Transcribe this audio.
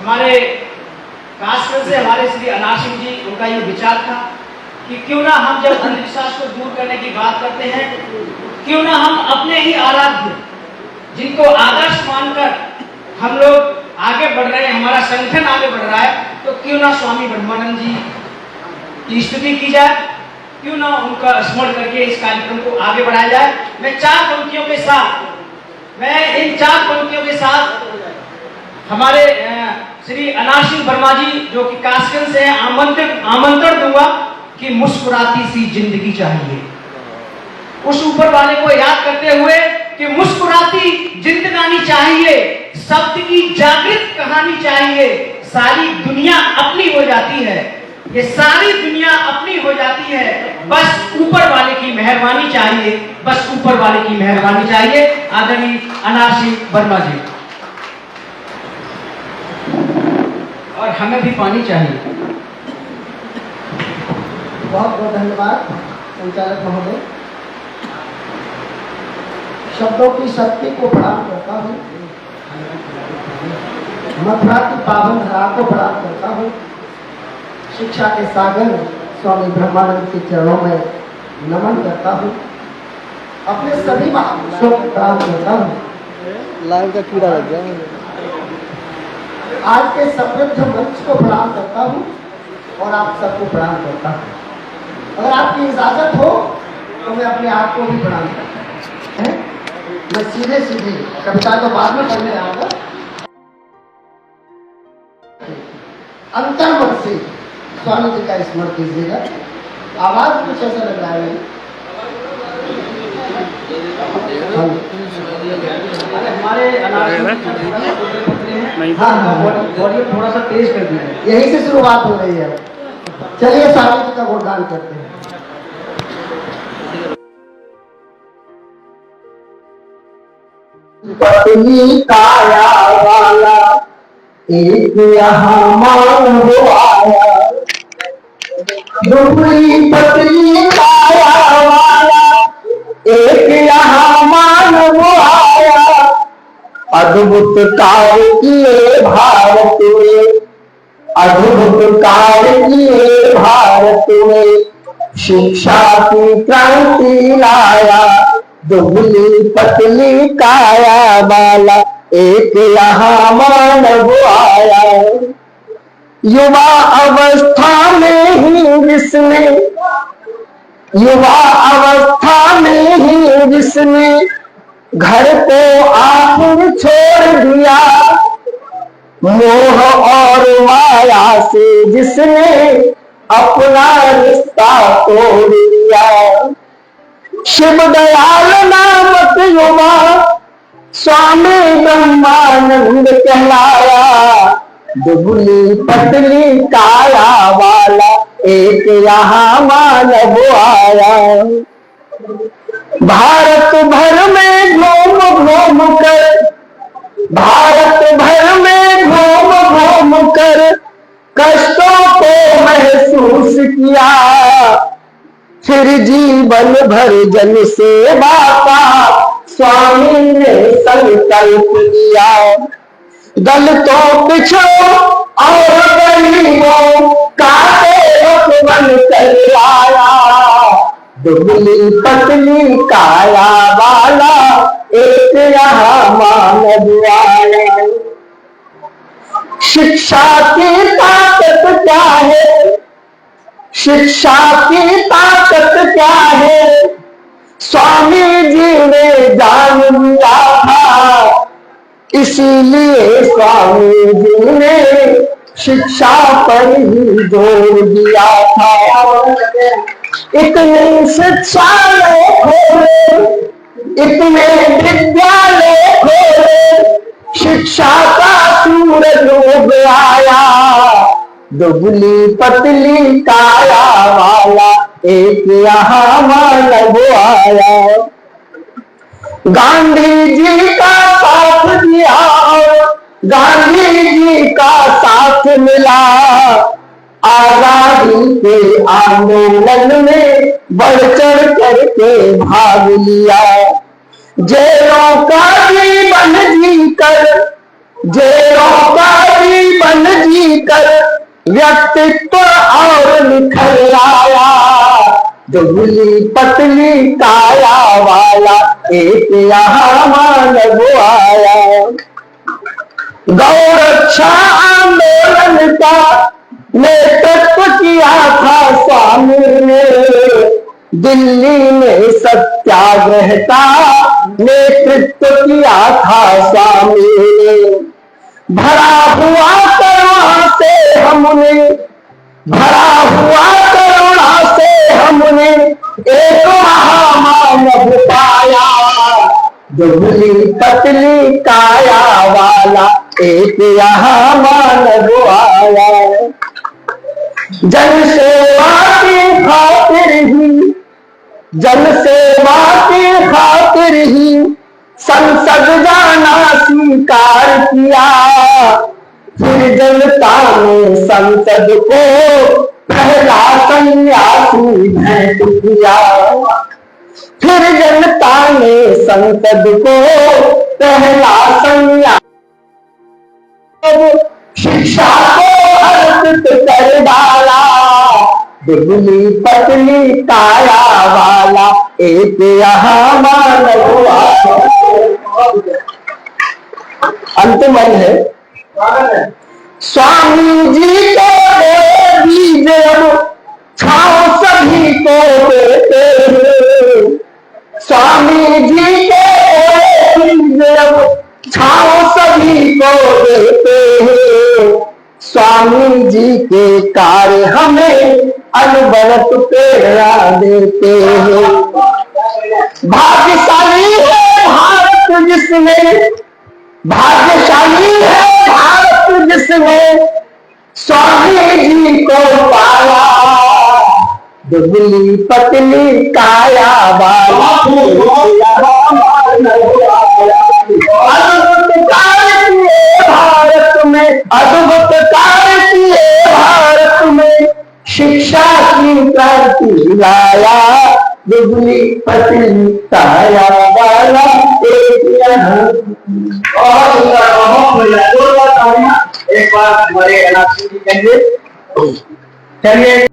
हमारे खासकर से हमारे श्री अनार सिंह जी, उनका ये विचार था कि क्यों ना हम जब अंधविश्वास को दूर करने की बात करते हैं, क्यों ना हम अपने ही आराध्य जिनको आदर्श मानकर हम लोग आगे बढ़ रहे हैं, हमारा संगठन आगे बढ़ रहा है, तो क्यों ना स्वामी ब्रह्मानंद जी की स्तुति की जाए, क्यों ना उनका स्मरण करके इस कार्यक्रम को आगे बढ़ाया जाए। मैं इन चार पंक्तियों के साथ हमारे श्री अनार सिंह वर्मा जी जो कि कासगंज से हैं, आमंत्रण दूंगा कि मुस्कुराती सी जिंदगी चाहिए। उस ऊपर वाले को याद करते हुए कि मुस्कुराती जिंदगानी चाहिए, शब्द की जागृत कहानी चाहिए, सारी दुनिया अपनी हो जाती है, ये सारी दुनिया अपनी हो जाती है, बस ऊपर वाले की मेहरबानी चाहिए, बस ऊपर वाले की मेहरबानी चाहिए। आदरणीय अनार सिंह वर्मा जी। और हमें भी पानी चाहिए। बहुत बहुत धन्यवाद संचालक महोदय। शब्दों की शक्ति को प्रणाम करता हूँ, मथुरा की पावन धरा को प्रणाम करता हूँ, शिक्षा के सागर स्वामी ब्रह्मानंद के चरणों में नमन करता हूँ, अपने सभी महापुरुषों को प्रणाम करता हूँ। लाइव का कीड़ा लग गया। आज के समृद्ध मंच को प्रणाम करता हूँ और आप सबको प्रणाम करता हूँ। अगर आपकी इजाजत हो तो मैं अपने आप को भी प्रणाम करता हूँ। मैं सीधे कविता को बाद में पढ़ने आऊंगा। अंतर मन से स्वामी जी का स्मरण कीजिएगा। आवाज कुछ ऐसा लग रहा है। हमारे वॉल्यूम थोड़ा सा तेज कर दीजिए। यहीं से शुरुआत हो रही है। चलिए स्वामी जी का गुणगान करते हैं। पत्नी काया वाला एक यहाँ मानव आया, दुबली पत्नी काया वाला एक यहाँ मानव आया, अद्भुत कार्य किए भारत में, अद्भुत कार्य किए भारत में, शिक्षा की क्रांति लाया, दुबली पतली काया वाला एक यहाँ मानव आया। युवा अवस्था में ही जिसने घर को आखिर छोड़ दिया, मोह और माया से जिसने अपना रिश्ता तोड़ दिया। शिव दयाल नामक युवा स्वामी ब्रह्मानंद कहलाया, दुबली पतली काया वाला एक यहाँ मानव आया। भारत भर में घूम कर कष्टों को महसूस किया, फिर जीवन भर जन सेवा का स्वामी ने संकल्प लिया। दलितों पिछड़ों और गरीबों का सेवक बन कर आया, दुबली पतली काया वाला एक यहाँ मानव आया। शिक्षा की ताकत क्या है, शिक्षा की ताकत क्या है, स्वामी जी ने जान लिया था, इसीलिए स्वामी जी ने शिक्षा पर ही जोर दिया था। इतने शिक्षालय खोले, इतने विद्यालय खोले, शिक्षा का सूरज उग आया, दुबली पतली काया वाला एक यहाँ मानव आया। गांधी जी का साथ दिया, गांधी जी का साथ मिला, आजादी के आंदोलन में बढ़ चढ़ करके भाग लिया। जेलों का जीवन जीकर, जेलों का जीवन कर व्यक्तित्व और निखर आया, दुबली पतली काया वाला एक यहाँ मानव आया। गौरक्षा आंदोलन का नेतृत्व किया था स्वामी ने, दिल्ली में सत्याग्रह का नेतृत्व किया था स्वामी ने। भरा हुआ करुणा से हमने, भरा हुआ करुणा से हमने एक महामानव पाया, दुबली पतली काया वाला एक यहाँ मानव आया। जन सेवा की खातिर ही, जन सेवा की खातिर ही संसद जाना स्वीकार किया, फिर जनता ने संसद को पहला सन्यासी भेंट किया, फिर जनता ने संसद को पहला सन्यासी शिक्षा को अर्पित कर डाला, दुबली पतली काया वाला एक यहाँ मानव आया। अंतिम है, स्वामी जी को बीज छाँव सभी को देते हैं, स्वामी जी के बीज छाँव सभी को देते हैं, स्वामी जी के कार्य हमें अनवरत प्रेरणा देते हैं। भाग्यशाली है भारत जिसमें, भाग्यशाली है भारत जिसमें स्वामी जी को पाया, दुबली पतली काया वाला अद्भुत कार्य किए भारत में, अद्भुत कार्य किए भारत में, शिक्षा की क्रांति लाया, दुबली पतली काया वाला एक यहाँ। एक बार हमारे चलिए